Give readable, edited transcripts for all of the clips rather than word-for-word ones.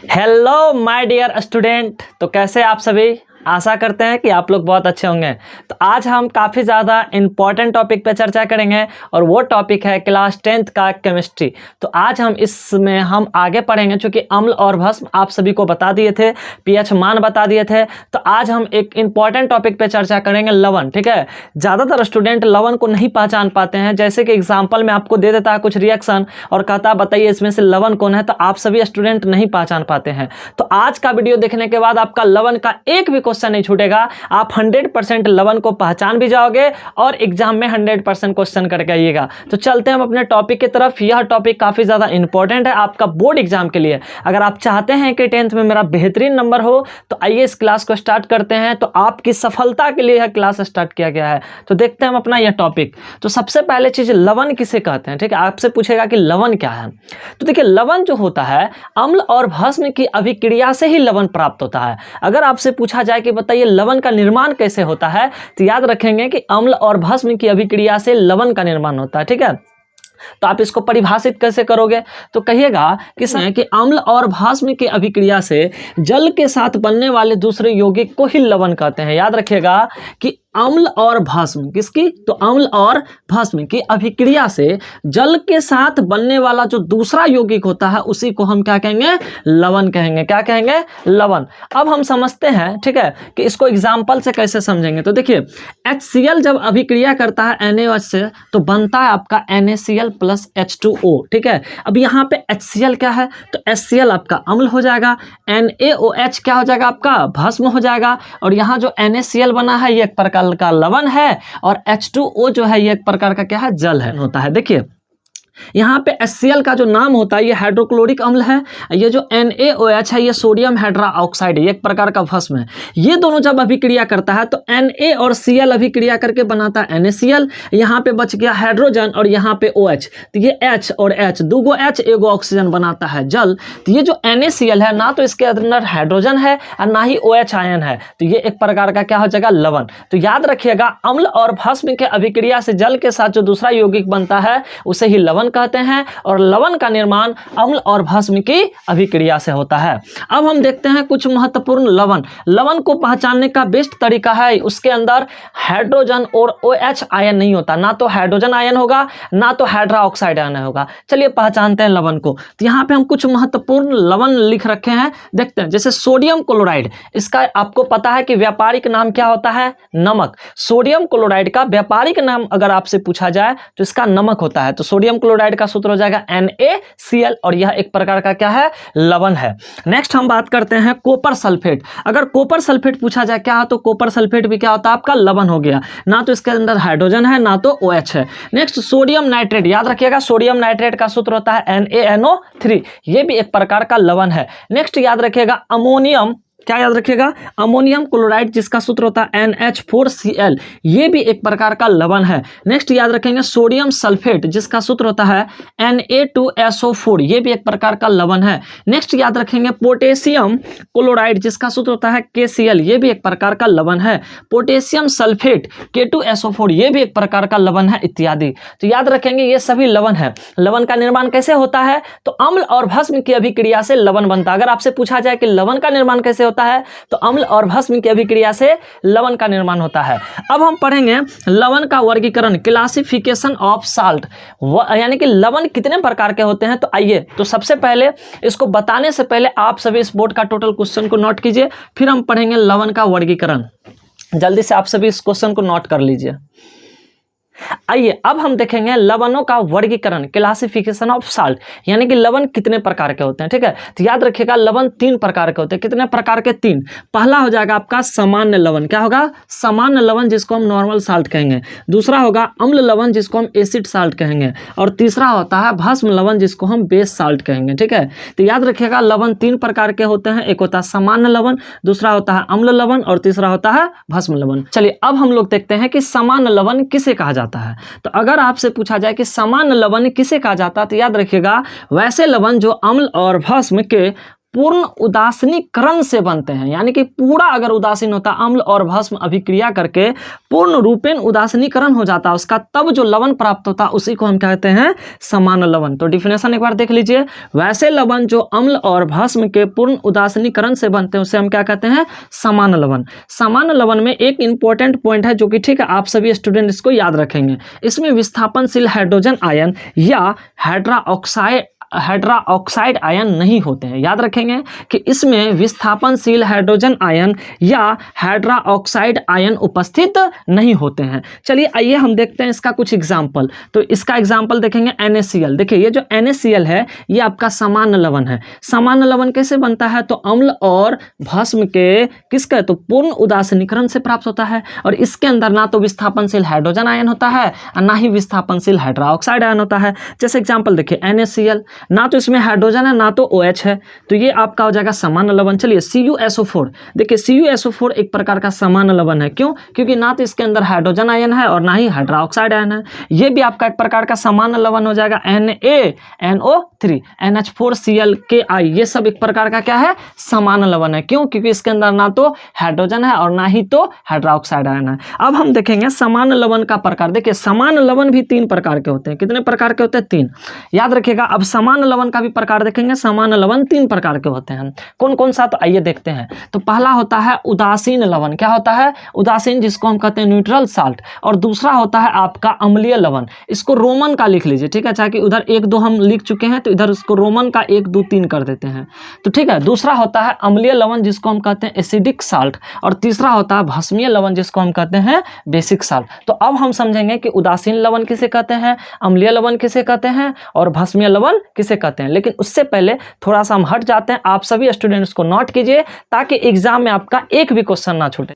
Hello my dear student. तो कैसे आप सभी, आशा करते हैं कि आप लोग बहुत अच्छे होंगे। तो आज हम काफ़ी ज़्यादा इम्पॉर्टेंट टॉपिक पे चर्चा करेंगे और वो टॉपिक है क्लास 10th का केमिस्ट्री। तो आज हम इसमें आगे पढ़ेंगे, चूँकि अम्ल और भस्म आप सभी को बता दिए थे, पीएच मान बता दिए थे। तो आज हम एक इम्पॉर्टेंट टॉपिक पे चर्चा करेंगे, लवण। ठीक है, ज़्यादातर स्टूडेंट लवण को नहीं पहचान पाते हैं। जैसे कि एग्जाम्पल में आपको दे देता है कुछ रिएक्शन और कहता है बताइए इसमें से लवण कौन है, तो आप सभी स्टूडेंट नहीं पहचान पाते हैं। तो आज का वीडियो देखने के बाद आपका लवण का एक भी क्वेश्चन नहीं छूटेगा। आप 100% लवण को पहचान भी जाओगे और एग्जाम में 100% क्वेश्चन करके आइएगा। तो चलते हैं हम अपने टॉपिक की तरफ। यह टॉपिक काफी ज्यादा इंपॉर्टेंट है आपका बोर्ड एग्जाम के लिए। अगर आप चाहते हैं कि 10th में मेरा बेहतरीन नंबर हो तो आइए इस क्लास को स्टार्ट करते हैं। तो आपकी सफलता के लिए यह क्लास स्टार्ट किया गया है। तो देखते हैं हम अपना यह टॉपिक। तो सबसे पहले चीज, लवण किसे कहते हैं। ठीक है, आपसे पूछेगा कि लवण क्या है। तो देखिए, लवण जो होता है अम्ल और भस्म की अभिक्रिया से ही लवण प्राप्त होता है। अगर आपसे पूछा जाए कि बताइए लवण का निर्माण कैसे होता है, तो याद रखेंगे कि अम्ल और भस्म की अभिक्रिया से लवण का निर्माण होता है। ठीक है, तो आप इसको परिभाषित कैसे करोगे, तो कहिएगा कि अम्ल और भस्म की अभिक्रिया से जल के साथ बनने वाले दूसरे यौगिक को ही लवण कहते हैं। याद रखिएगा कि अम्ल और भस्म किसकी, तो अम्ल और भस्म की अभिक्रिया से जल के साथ बनने वाला जो दूसरा यौगिक होता है उसी को हम क्या कहेंगे, लवण कहेंगे। क्या कहेंगे, लवण। अब हम समझते हैं, ठीक है, कि इसको एग्जाम्पल से कैसे समझेंगे। तो देखिए, HCl जब अभिक्रिया करता है NaOH से तो बनता है आपका NaCl प्लस H2O। ठीक है, अब यहाँ पे HCl क्या है, तो HCl आपका अम्ल हो जाएगा, NaOH क्या हो जाएगा, आपका भस्म हो जाएगा, और यहाँ जो NaCl बना है ये एक प्रकार का लवण है, और H2O जो है ये एक प्रकार का क्या है, जल है होता है। देखिए यहाँ पे HCl का जो नाम होता है ये हाइड्रोक्लोरिक अम्ल है, ये जो NaOH है ये सोडियम हाइड्रोक्साइड है, ये एक प्रकार का भस्म है। ये दोनों जब अभिक्रिया करता है तो Na और Cl अभिक्रिया करके बनाता है NaCl। यहाँ पे बच गया हाइड्रोजन और यहाँ पे OH, तो ये H और H, दूगो H एगो ऑक्सीजन बनाता है जल। तो ये जो NaCl है ना तो इसके अंदर हाइड्रोजन है और ना ही OH आयन है, तो ये एक प्रकार का क्या हो जाएगा, लवण। तो याद रखिएगा, अम्ल और भस्म के अभिक्रिया से जल के साथ जो दूसरा यौगिक बनता है उसे ही लवण कहते हैं, और लवण का निर्माण अम्ल और भस्म की अभिक्रिया से होता है। अब हम देखते हैं कुछ महत्वपूर्ण लवण। लवण को पहचानने का बेस्ट तरीका है, उसके अंदर हाइड्रोजन और OH आयन नहीं होता, ना तो हाइड्रोजन आयन होगा ना तो हाइड्रोक्साइड आयन होगा। चलिए पहचानते हैं लवण को। तो यहाँ पे हम कुछ महत्वपूर्ण लवण लिख रखे हैं, देखते हैं। जैसे सोडियम क्लोराइड, इसका आपको पता है कि व्यापारिक नाम क्या होता है, नमक। सोडियम क्लोराइड का व्यापारिक नाम अगर आपसे पूछा जाए तो इसका नमक होता है। तो सोडियम क्लोराइड का सूत्र हो जाएगा NaCl, और यह एक प्रकार का क्या है, लवण है। नेक्स्ट हम बात करते हैं कॉपर सल्फेट। अगर कॉपर सल्फेट पूछा जाए क्या, तो कॉपर सल्फेट भी क्या होता है, आपका लवण हो गया, ना तो इसके अंदर हाइड्रोजन है ना तो OH है। नेक्स्ट सोडियम नाइट्रेट, याद रखिएगा सोडियम नाइट्रेट का सूत्र होता है NaNO3, ये भी एक प्रकार का लवण है। नेक्स्ट याद रखिएगा अमोनियम, क्या याद रखिएगा, अमोनियम क्लोराइड जिसका सूत्र होता है NH4Cl, ये भी एक प्रकार का लवण है। नेक्स्ट याद रखेंगे सोडियम सल्फेट जिसका सूत्र होता है Na2SO4, ये भी एक प्रकार का लवण है। नेक्स्ट याद रखेंगे पोटेशियम क्लोराइड जिसका सूत्र होता है KCl, ये भी एक प्रकार का लवण है। पोटेशियम सल्फेट K2SO4, ये भी एक प्रकार का लवण है, इत्यादि। तो याद रखेंगे ये सभी लवण है। लवण का निर्माण कैसे होता है, तो अम्ल और भस्म की अभिक्रिया से लवण बनता है। अगर आपसे पूछा जाए कि लवण का निर्माण कैसे होता है, तो अम्ल और भस्म की अभिक्रिया से लवण का निर्माण होता है। अब हम पढ़ेंगे लवण का वर्गीकरण, क्लासिफिकेशन ऑफ साल्ट, यानी कि लवण कितने प्रकार के होते हैं। तो आइए, तो सबसे पहले इसको बताने से पहले आप सभी इस बोर्ड का टोटल क्वेश्चन को नोट कीजिए, फिर हम पढ़ेंगे लवण का वर्गीकरण। जल्दी से आप सभी इस क्वेश्चन को नोट कर लीजिए। आइए अब हम देखेंगे लवणों का वर्गीकरण, क्लासिफिकेशन ऑफ साल्ट, यानी कि लवण कितने प्रकार के होते हैं। ठीक है, तो याद रखिएगा लवण 3 प्रकार के होते हैं। कितने प्रकार के, 3। पहला हो जाएगा आपका सामान्य लवण, क्या होगा, सामान्य लवण जिसको हम नॉर्मल साल्ट कहेंगे। दूसरा होगा अम्ल लवण जिसको हम एसिड साल्ट कहेंगे, और तीसरा होता है भस्म लवण जिसको हम बेस साल्ट कहेंगे। ठीक है, तो याद रखिएगा लवण 3 प्रकार के होते हैं। एक होता है सामान्य लवण, दूसरा होता है अम्ल लवण, और तीसरा होता है भस्म लवण। चलिए अब हम लोग देखते हैं कि सामान्य लवण किसे कहा जाता है। तो अगर आपसे पूछा जाए कि सामान्य लवण किसे कहा जाता है, तो याद रखिएगा वैसे लवण जो अम्ल और भस्म के पूर्ण उदासीनीकरण से बनते हैं, यानी कि पूरा अगर उदासीन होता अम्ल और भस्म अभिक्रिया करके पूर्ण रूपेण उदासीनीकरण हो जाता उसका, तब जो लवण प्राप्त होता उसी को हम कहते हैं समान लवण। तो डिफिनेशन एक बार देख लीजिए, वैसे लवण जो अम्ल और भस्म के पूर्ण उदासीनीकरण से बनते हैं उसे हम क्या कहते हैं, समान लवण। समान लवण में एक इंपॉर्टेंट पॉइंट है जो कि ठीक है आप सभी स्टूडेंट इसको याद रखेंगे, इसमें विस्थापनशील हाइड्रोजन आयन या हाइड्रोक्साइड आयन नहीं होते हैं। याद रखेंगे कि इसमें विस्थापनशील हाइड्रोजन आयन या हाइड्रोक्साइड आयन उपस्थित नहीं होते हैं। चलिए आइए हम देखते हैं इसका कुछ एग्जाम्पल। तो इसका एग्जाम्पल देखेंगे NaCl। देखिए ये जो NaCl है ये आपका समान लवण है। समान लवण कैसे बनता है, तो अम्ल और भस्म के किसका, तो पूर्ण उदासीनीकरण से प्राप्त होता है, और इसके अंदर ना तो विस्थापनशील हाइड्रोजन आयन होता है और ना ही विस्थापनशील हाइड्रोक्साइड आयन होता है। जैसे एग्जाम्पल देखिए NaCl, ना तो इसमें हाइड्रोजन है ना तो OH है, तो ये आपका हो जाएगा समान लवण। चलिए CuSO4, देखिए CuSO4 एक प्रकार का समान लवण है। क्यों, क्योंकि ना तो इसके अंदर हाइड्रोजन आयन है और ना ही हाइड्रोक्साइड आयन है। ये भी आपका एक प्रकार का समान लवण हो जाएगा। NaNO3, NH4Cl ये सब एक प्रकार का क्या है, समान लवण है। क्यों, क्योंकि इसके अंदर ना तो हाइड्रोजन है और ना ही तो हाइड्रोक्साइड आयन है। अब हम देखेंगे समान लवण का प्रकार। देखिए समान लवण भी 3 प्रकार के होते हैं। कितने प्रकार के होते हैं, 3। याद रखिएगा। अब समान लवण का भी प्रकार देखेंगे। समान लवण 3 प्रकार के होते हैं। कौन कौन सा, तो आइए देखते हैं। तो पहला होता है उदासीन लवण। क्या होता है, उदासीन, जिसको हम कहते हैं न्यूट्रल साल्ट। और दूसरा होता है आपका अम्लीय लवण। इसको रोमन का लिख लीजिए, ठीक है, चाहे कि उधर 1 2 हम लिख चुके हैं तो इधर उसको रोमन का 1 2 3 कर देते हैं, तो ठीक है। दूसरा होता है अम्लीय लवण, जिसको हम कहते हैं एसिडिक साल्ट। और तीसरा होता है भस्मीय लवण, जिसको हम कहते हैं बेसिक साल्ट। तो अब हम समझेंगे कि उदासीन लवण किसे कहते हैं, अम्लीय लवण किसे कहते हैं और भस्मीय लवण किसे कहते हैं। लेकिन उससे पहले थोड़ा सा हम हट जाते हैं। आप सभी स्टूडेंट्स को नोट कीजिए ताकि एग्जाम में आपका एक भी क्वेश्चन ना छूटे।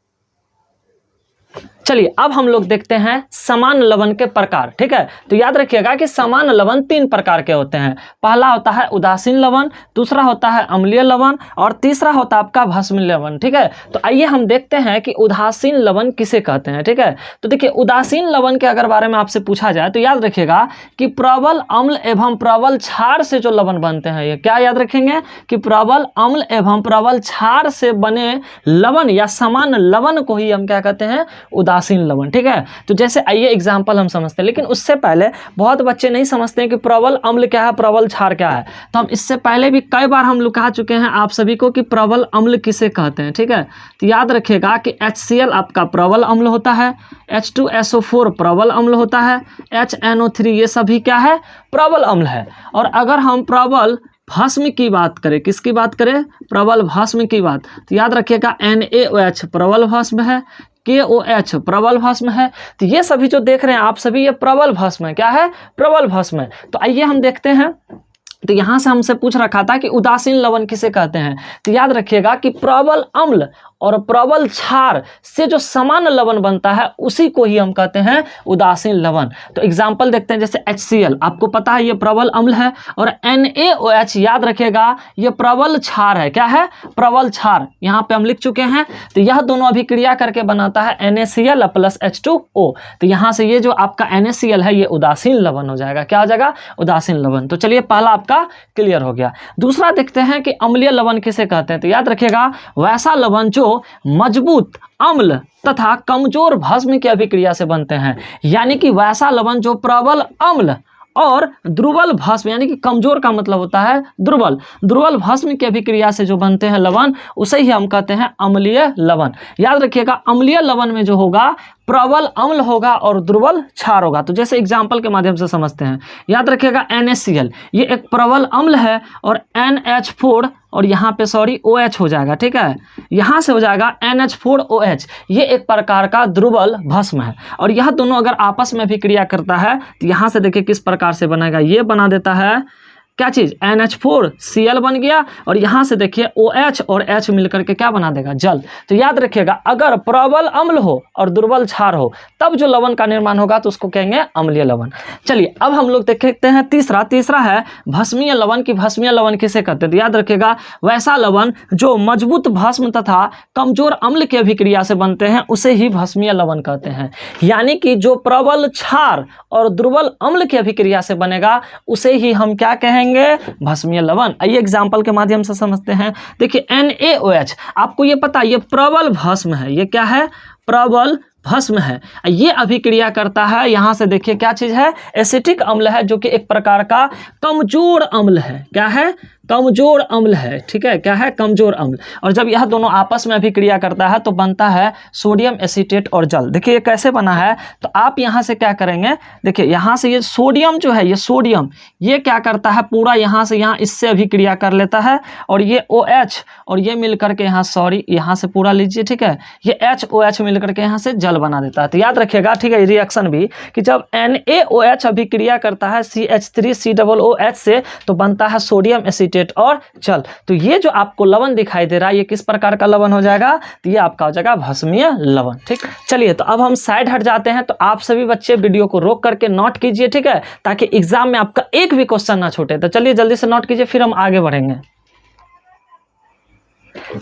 चलिए अब हम लोग देखते हैं समान लवण के प्रकार, ठीक है। तो याद रखिएगा कि समान लवण 3 प्रकार के होते हैं। पहला होता है उदासीन लवण, दूसरा होता है अम्लीय लवण और तीसरा होता है आपका भस्मीय लवण, ठीक है। तो आइए हम देखते हैं कि उदासीन लवण किसे कहते हैं, ठीक है। तो देखिए उदासीन लवण के अगर बारे में आपसे पूछा जाए तो याद रखिएगा कि प्रबल अम्ल एवं प्रबल क्षार से जो लवण बनते हैं, ये क्या याद रखेंगे कि प्रबल अम्ल एवं प्रबल क्षार से बने लवण या समान लवण को ही हम क्या कहते हैं, उदासीन लवण, ठीक है। तो जैसे आइए एग्जांपल हम समझते हैं, लेकिन उससे पहले बहुत बच्चे नहीं समझते हैं कि प्रबल अम्ल क्या है, प्रबल क्षार क्या है। तो हम इससे पहले भी कई बार हम लोग कहा चुके हैं आप सभी को कि प्रबल अम्ल किसे कहते हैं, ठीक है। तो याद रखिएगा कि HCl आपका प्रबल अम्ल होता है, H2SO4 प्रबल अम्ल होता है, HNO3 ये सभी क्या है, प्रबल अम्ल है। और अगर हम प्रबल भस्म की बात करें, किसकी बात करें, प्रबल भस्म की बात, तो याद रखिएगा NaOH प्रबल भस्म है, KOH प्रबल भस्म है। तो ये सभी जो देख रहे हैं आप सभी, ये प्रबल भस्म है, क्या है, प्रबल भस्म है। तो आइए हम देखते हैं। तो यहाँ से हमसे पूछ रखा था कि उदासीन लवण किसे कहते हैं। तो याद रखिएगा कि प्रबल अम्ल और प्रबल क्षार से जो समान लवण बनता है उसी को ही हम कहते हैं उदासीन लवण। तो एग्जाम्पल देखते हैं, जैसे HCl आपको पता है ये प्रबल अम्ल है, और NaOH याद रखिएगा ये प्रबल क्षार है, क्या है, प्रबल क्षार, यहाँ पे हम लिख चुके हैं। तो यह दोनों अभिक्रिया करके बनाता है NaCl प्लस H2O। तो यहाँ से ये जो आपका NaCl है ये उदासीन लवण हो जाएगा, क्या हो जाएगा, उदासीन लवण। तो चलिए पहला आपका क्लियर हो गया। दूसरा देखते हैं कि अम्लीय लवण किसे कहते हैं। तो याद रखिएगा वैसा लवण जो मजबूत अम्ल तथा कमजोर भस्म की अभिक्रिया से बनते हैं, यानी कि वैसा लवण जो प्रबल अम्ल और दुर्बल भस्म, यानी कि कमजोर का मतलब होता है दुर्बल, दुर्बल भस्म की अभिक्रिया से जो बनते हैं लवण उसे ही हम कहते हैं अम्लीय लवण। याद रखिएगा अम्लीय लवण में जो होगा प्रबल अम्ल होगा और दुर्बल क्षार होगा। तो जैसे एग्जाम्पल के माध्यम से समझते हैं, याद रखिएगा NaCl ये एक प्रबल अम्ल है और NH4 और यहाँ पे सॉरी OH हो जाएगा, ठीक है, यहाँ से हो जाएगा NH4OH, ये एक प्रकार का दुर्बल भस्म है। और यह दोनों अगर आपस में भी क्रिया करता है तो यहाँ से देखिए किस प्रकार से बनेगा, ये बना देता है क्या चीज़, NH4Cl बन गया, और यहाँ से देखिए OH और H मिलकर के क्या बना देगा, जल। तो याद रखिएगा अगर प्रबल अम्ल हो और दुर्बल क्षार हो तब जो लवण का निर्माण होगा तो उसको कहेंगे अम्लीय लवण। चलिए अब हम लोग देखते हैं तीसरा है भस्मीय लवण की भस्मीय लवण किसे कहते हैं। तो याद रखिएगा वैसा लवण जो मजबूत भस्म तथा कमजोर अम्ल की अभिक्रिया से बनते हैं उसे ही भस्मीय लवण कहते हैं, यानी कि जो प्रबल क्षार और दुर्बल अम्ल की अभिक्रिया से बनेगा उसे ही हम क्या कहेंगे, कहेंगे? भस्मीय लवण। आइए एग्जाम्पल के माध्यम से समझते हैं। देखिए NaOH, आपको ये पता, ये प्रबल भस्म है। ये क्या है? प्रबल भस्म है। ये अभिक्रिया करता है, यहाँ से देखिए क्या चीज़ है? एसिटिक अम्ल है, जो कि एक प्रकार का कमजोर अम्ल है। क्या है? कमजोर अम्ल है। ठीक है, क्या है? कमजोर अम्ल। और जब यह दोनों आपस में अभिक्रिया करता है तो बनता है सोडियम एसीटेट और जल। देखिए ये कैसे बना है, तो आप यहाँ से क्या करेंगे? देखिए यहाँ से ये सोडियम जो है, ये सोडियम ये क्या करता है? पूरा यहाँ से यहाँ इससे अभिक्रिया कर लेता है, और ये OH और ये मिलकर के यहाँ, सॉरी यहाँ से पूरा लीजिए, ठीक है, ये HOH मिलकर के यहाँ से जल बना देता है। तो याद रखिएगा, ठीक है, रिएक्शन भी कि जब NaOH अभिक्रिया करता है CH3COOH से तो बनता है सोडियम एसीटेट और जल। तो ये जो आपको लवण दिखाई दे रहा है, ये किस प्रकार का लवण हो जाएगा? तो ये आपका हो जाएगा भस्मीय लवण। ठीक, चलिए तो अब हम साइड हट जाते हैं। तो आप सभी बच्चे वीडियो को रोक करके नोट कीजिए, ठीक है, ताकि एग्जाम में आपका एक भी क्वेश्चन ना छूटे। तो चलिए जल्दी से नोट कीजिए, फिर हम आगे बढ़ेंगे।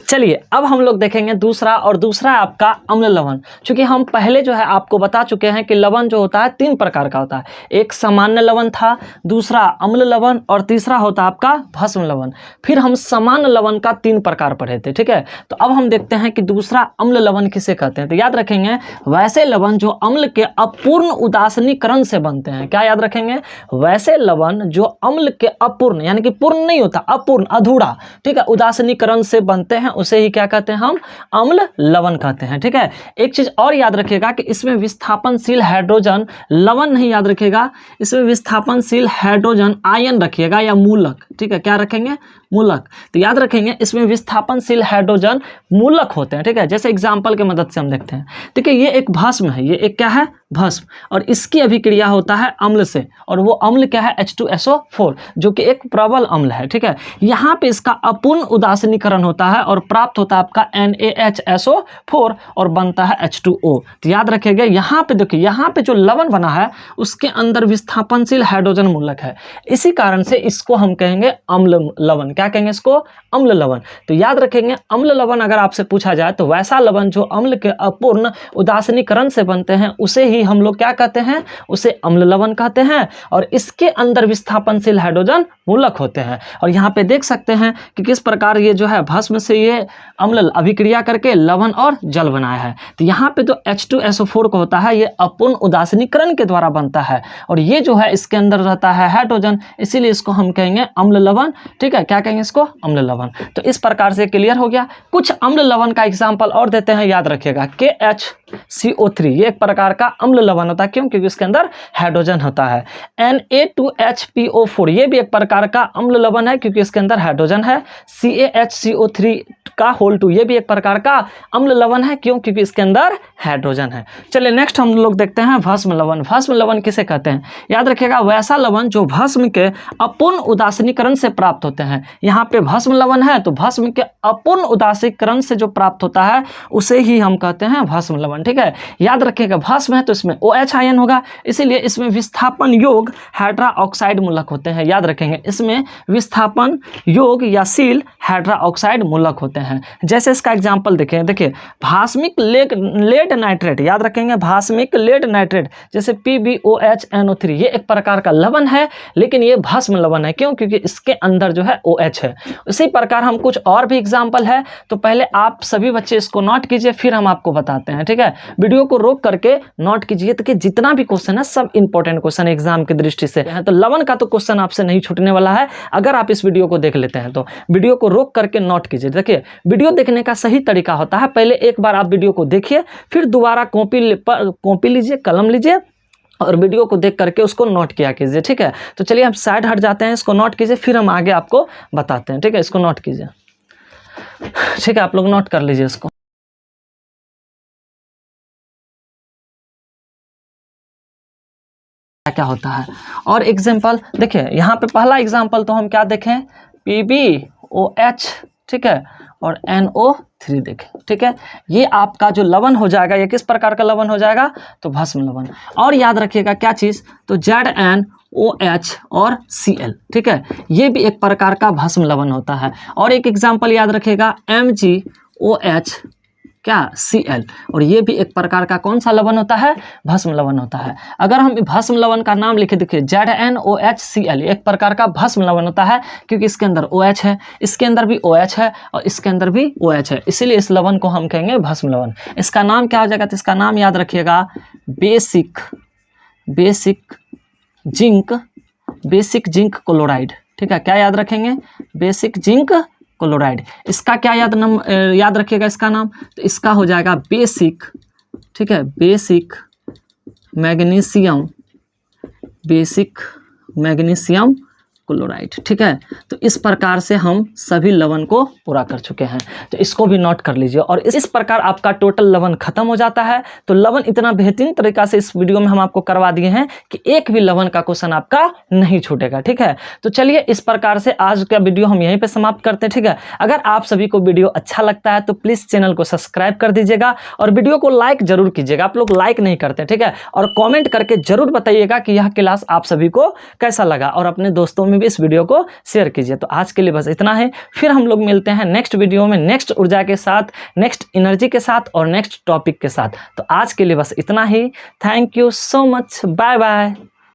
चलिए अब हम लोग देखेंगे दूसरा, और दूसरा है आपका अम्ल लवण। चूंकि हम पहले जो है आपको बता चुके हैं कि लवण जो होता है 3 प्रकार का होता है। एक सामान्य लवण था, दूसरा अम्ल लवण, और तीसरा होता है आपका भस्म लवण। फिर हम सामान्य लवण का 3 प्रकार पढ़े थे। ठीक है, तो अब हम देखते हैं कि दूसरा अम्ल लवण किसे कहते हैं। तो याद रखेंगे, वैसे लवण जो अम्ल के अपूर्ण उदासीनीकरण से बनते हैं। क्या याद रखेंगे? वैसे लवण जो अम्ल के अपूर्ण, यानी कि पूर्ण नहीं होता, अपूर्ण, अधूरा, ठीक है, उदासीनीकरण से बनते हैं, उसे ही क्या कहते हैं? हम अम्ल लवण कहते हैं। ठीक है, एक चीज और याद रखिएगा कि इसमें विस्थापनशील हाइड्रोजन, लवण नहीं याद रखिएगा, इसमें विस्थापनशील हाइड्रोजन आयन रखिएगा या मूलक। ठीक है, क्या रखेंगे? मूलक। तो याद रखेंगे इसमें विस्थापनशील हाइड्रोजन मूलक होते हैं। ठीक है, जैसे एग्जाम्पल की मदद से हम देखते हैं। देखिए ये एक भस्म है, ये एक क्या है? भस्म, और इसकी अभिक्रिया होता है अम्ल से, और वो अम्ल क्या है? H2SO4, जो कि एक प्रबल अम्ल है। ठीक है, यहाँ पे इसका अपूर्ण उदासीनीकरण होता है और प्राप्त होता है आपका NaHSO4 और बनता है H2O। तो याद रखिएगा, यहाँ पे देखिए, यहाँ पे जो लवण बना है उसके अंदर विस्थापनशील हाइड्रोजन मूलक है, इसी कारण से इसको हम कहेंगे अम्ल लवण। क्या कहेंगे इसको? अम्ल लवण। तो याद रखेंगे, अम्ल लवण अगर आपसे पूछा जाए तो वैसा लवण जो अम्ल के अपूर्ण उदासीनीकरण से बनते हैं उसे ही हम लोग क्या कहते हैं? उसे अम्ल लवण कहते हैं, और इसके अंदर विस्थापनशील हाइड्रोजन मूलक होते हैं। और यहाँ पे देख सकते हैं कि किस प्रकार ये जो है भस्म से ये अम्ल अभिक्रिया करके लवण और जल बनाया है। तो यहाँ पे जो H2SO4 को होता है, ये अपूर्ण उदासीनीकरण के द्वारा बनता है, और ये जो है इसके अंदर रहता है हाइड्रोजन, इसीलिए इसको हम कहेंगे अम्ल लवण। ठीक है, क्या कहेंगे इसको? अम्ल लवण। तो इस प्रकार से क्लियर हो गया। कुछ अम्ल लवण का एग्जाम्पल और देते हैं, याद रखिएगा। KHCO3 ये एक प्रकार का अम्ल लवण होता है। क्यों? क्योंकि इसके अंदर हाइड्रोजन होता है। Na2HPO4 ये भी एक प्रकार का अम्ल लवण है, क्योंकि इसके अंदर हाइड्रोजन है। CaHCO3 का होल 2 ये भी एक प्रकार का अम्ल लवण है। क्यों? क्योंकि इसके अंदर हाइड्रोजन है। चलिए नेक्स्ट हम लोग देखते हैं भस्म लवण। भस्म लवण किसे कहते हैं? याद रखिएगा, वैसा लवण जो भस्म के अपूर्ण उदासीनीकरण से प्राप्त होते हैं। यहाँ पे भस्म लवण है, तो भस्म के अपूर्ण उदासीकरण से जो प्राप्त होता है उसे ही हम कहते हैं भस्म लवण। ठीक है, याद रखिएगा, भस्म है तो इसमें OH आयन होगा, इसीलिए इसमें विस्थापन योग हाइड्रा ऑक्साइड मूलक होते हैं। याद रखेंगे, इसमें विस्थापन योग या शील हाइड्रा ऑक्साइड मूलक होते हैं। जैसे इसका एग्जाम्पल देखें, देखिए भास्मिक लेड नाइट्रेट, याद रखेंगे भास्मिक लेड नाइट्रेट, जैसे PbOHNO3 ये एक प्रकार का लवण है, लेकिन ये भस्म लवण है। क्यों? क्योंकि इसके अंदर जो है OH है। इसी प्रकार हम कुछ और भी एग्जाम्पल है, तो पहले आप सभी बच्चे इसको नोट कीजिए, फिर हम आपको बताते हैं। ठीक है, वीडियो को रोक करके नोट कीजिए, तो कि जितना भी क्वेश्चन है सब इंपॉर्टेंट क्वेश्चन एग्जाम की दृष्टि से है। तो लवण का तो क्वेश्चन आपसे नहीं छूटने वाला है अगर आप इस वीडियो को देख लेते हैं। तो वीडियो को रोक करके नोट कीजिए। देखिए वीडियो देखने का सही तरीका होता है, पहले एक बार आप वीडियो को देखिए, फिर दोबारा कॉपी लीजिए, कलम लीजिए, और वीडियो को देख करके उसको नोट किया कीजिए। ठीक है, तो चलिए हम साइड हट जाते हैं, इसको नोट कीजिए, फिर हम आगे आपको बताते हैं। ठीक है, इसको नोट कीजिए। ठीक है, आप लोग नोट कर लीजिए इसको। क्या होता है और एग्जाम्पल देखिए, यहाँ पे पहला एग्जाम्पल तो हम क्या देखें? PbOH, ठीक है, और NO3 देखें। ठीक है, ये आपका जो लवण हो जाएगा, ये किस प्रकार का लवण हो जाएगा? तो भस्म लवण। और याद रखिएगा क्या चीज़? तो ZnOH और Cl। ठीक है, ये भी एक प्रकार का भस्म लवण होता है। और एक एग्जाम्पल याद रखिएगा MgOH क्या Cl, और ये भी एक प्रकार का कौन सा लवण होता है, भस्म लवण होता है। अगर हम भस्म लवण का नाम लिखे, देखिए ZnOHCl एक प्रकार का भस्म लवण होता है, क्योंकि इसके अंदर OH है, इसके अंदर भी OH है और इसके अंदर भी OH है, इसीलिए इस लवण को हम कहेंगे भस्म लवण। इसका नाम क्या हो जाएगा, तो इसका नाम याद रखिएगा बेसिक जिंक क्लोराइड। ठीक है, क्या याद रखेंगे, बेसिक जिंक क्लोराइड। इसका क्या याद रखिएगा इसका नाम, तो इसका हो जाएगा बेसिक, ठीक है, बेसिक मैग्नीशियम क्लोराइड। ठीक है, तो इस प्रकार से हम सभी लवण को पूरा कर चुके हैं, तो इसको भी नोट कर लीजिए। और इस प्रकार आपका टोटल लवण खत्म हो जाता है। तो लवण इतना बेहतरीन तरीका से इस वीडियो में हम आपको करवा दिए हैं कि एक भी लवण का क्वेश्चन आपका नहीं छूटेगा। ठीक है, तो चलिए इस प्रकार से आज का वीडियो हम यहीं पर समाप्त करते हैं। ठीक है, अगर आप सभी को वीडियो अच्छा लगता है तो प्लीज़ चैनल को सब्सक्राइब कर दीजिएगा और वीडियो को लाइक जरूर कीजिएगा। आप लोग लाइक नहीं करते, ठीक है, और कॉमेंट करके जरूर बताइएगा कि यह क्लास आप सभी को कैसा लगा, और अपने दोस्तों में भी इस वीडियो को शेयर कीजिए। तो आज के लिए बस इतना है, फिर हम लोग मिलते हैं नेक्स्ट वीडियो में, नेक्स्ट ऊर्जा के साथ, नेक्स्ट एनर्जी के साथ और नेक्स्ट टॉपिक के साथ। तो आज के लिए बस इतना ही। Thank you so much, bye bye.